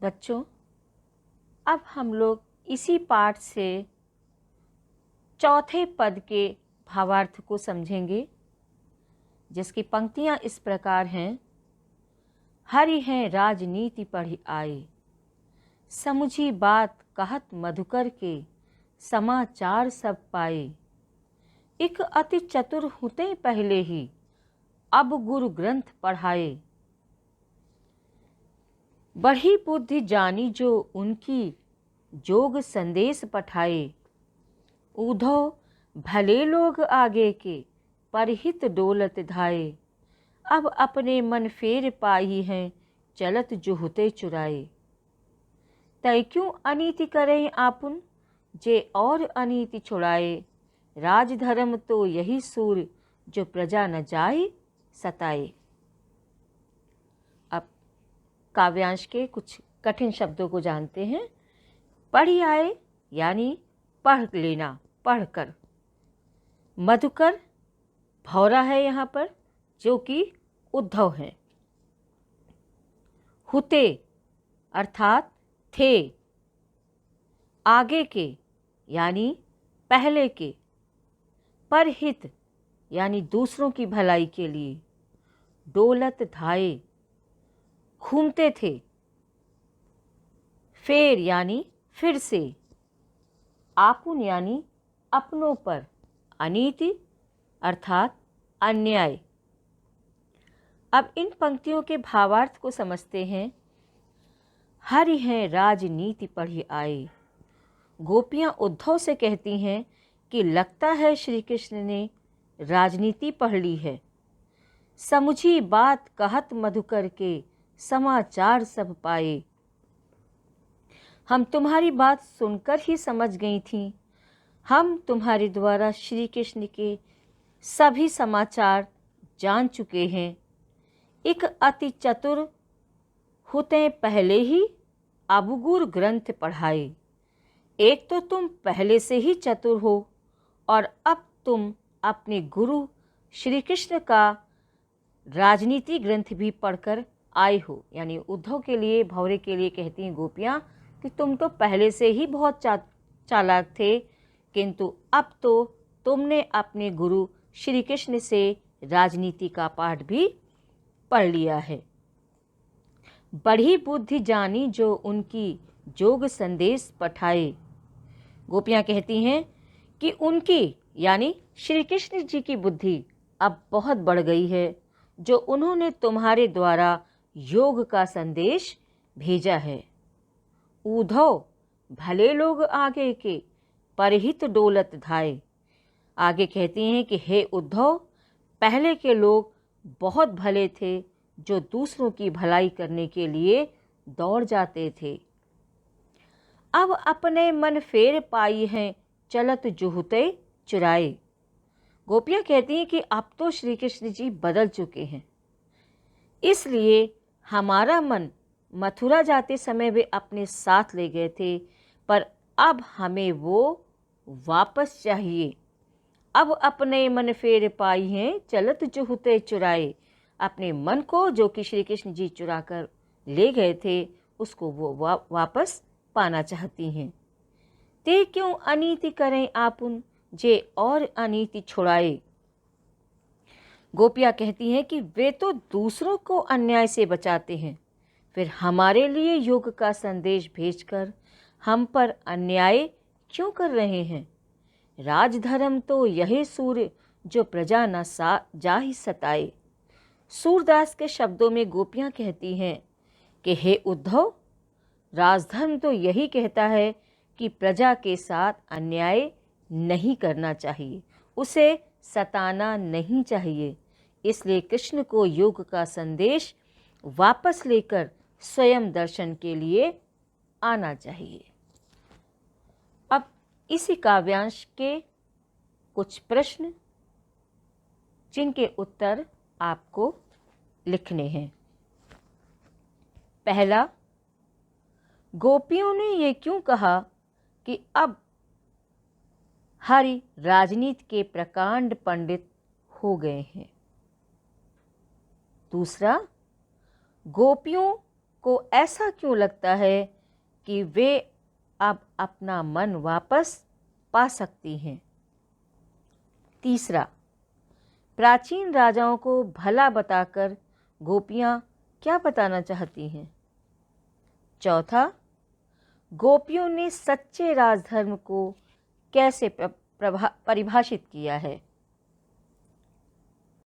बच्चों, अब हम लोग इसी पाठ से चौथे पद के भावार्थ को समझेंगे, जिसकी पंक्तियां इस प्रकार हैं। हरि हैं राजनीति पढ़ी आए, समुझी बात कहत मधुकर के, समाचार सब पाए। एक अति चतुर हुते पहले ही, अब गुरु ग्रंथ पढ़ाए। बढ़ी बुद्धि जानी जो उनकी, जोग संदेश पठाए। ऊधो भले लोग आगे के, परहित डोलत धाये। अब अपने मन फेर पाई हैं, चलत जुहुते चुराए। तय क्यों अनीति करें आपुन, जे और अनीति छुड़ाए। राजधर्म तो यही सूर, जो प्रजा न जाए सताए। अब काव्यांश के कुछ कठिन शब्दों को जानते हैं। पढ़ी आए यानी पढ़ लेना, पढ़कर। मधुकर भौरा है यहाँ पर, जो कि उद्धव है। हुते अर्थात थे, आगे के यानी पहले के। परहित यानी दूसरों की भलाई के लिए। डोलत धाये घूमते थे। फेर यानी फिर से। आपुन यानी अपनों पर। अनीति अर्थात अन्याय। अब इन पंक्तियों के भावार्थ को समझते हैं। हरि हैं राजनीति पढ़ी आए। गोपियां उद्धव से कहती हैं कि लगता है श्री कृष्ण ने राजनीति पढ़ ली है। समुझी बात कहत मधुकर के, समाचार सब पाए। हम तुम्हारी बात सुनकर ही समझ गई थी। हम तुम्हारे द्वारा श्री कृष्ण के सभी समाचार जान चुके हैं। एक अति चतुर हुते पहले ही, अब गुरु ग्रंथ पढ़ाए। एक तो तुम पहले से ही चतुर हो, और अब तुम अपने गुरु श्री कृष्ण का राजनीति ग्रंथ भी पढ़कर आए हो। यानी उद्धव के लिए, भौरे के लिए कहती हैं गोपियाँ कि तुम तो पहले से ही बहुत चालाक थे, किंतु अब तो तुमने अपने गुरु श्री कृष्ण से राजनीति का पाठ भी पढ़ लिया है। बढ़ी बुद्धि जानी जो उनकी, जोग संदेश पठाए। गोपियाँ कहती हैं कि उनकी यानी श्री कृष्ण जी की बुद्धि अब बहुत बढ़ गई है, जो उन्होंने तुम्हारे द्वारा योग का संदेश भेजा है। ऊधव भले लोग आगे के, परहित डोलत धाये। आगे कहती हैं कि हे उद्धव, पहले के लोग बहुत भले थे, जो दूसरों की भलाई करने के लिए दौड़ जाते थे। अब अपने मन फेर पाई हैं, चलत जुहुते चुराए। गोपियाँ कहती हैं कि अब तो श्री कृष्ण जी बदल चुके हैं, इसलिए हमारा मन मथुरा जाते समय वे अपने साथ ले गए थे, पर अब हमें वो वापस चाहिए। अब अपने मन फेर पाई हैं, चलत जुहुते चुराए। अपने मन को जो कि श्री कृष्ण जी चुरा कर ले गए थे, उसको वो वापस पाना चाहती हैं। ते क्यों अनीति करें आपुन, जे और अनीति छुड़ाए। गोपियाँ कहती हैं कि वे तो दूसरों को अन्याय से बचाते हैं, फिर हमारे लिए योग का संदेश भेजकर हम पर अन्याय क्यों कर रहे हैं। राजधर्म तो यही सूर्य, जो प्रजा न जा ही सताए। सूरदास के शब्दों में गोपियाँ कहती हैं कि हे उद्धव, राजधर्म तो यही कहता है कि प्रजा के साथ अन्याय नहीं करना चाहिए, उसे सताना नहीं चाहिए। इसलिए कृष्ण को योग का संदेश वापस लेकर स्वयं दर्शन के लिए आना चाहिए। अब इसी काव्यांश के कुछ प्रश्न, जिनके उत्तर आपको लिखने हैं। पहला, गोपियों ने ये क्यों कहा कि अब हरि राजनीति के प्रकांड पंडित हो गए हैं। दूसरा, गोपियों को ऐसा क्यों लगता है कि वे अब अपना मन वापस पा सकती हैं? तीसरा, प्राचीन राजाओं को भला बताकर गोपियाँ क्या बताना चाहती हैं? चौथा, गोपियों ने सच्चे राजधर्म को कैसे परिभाषित किया है?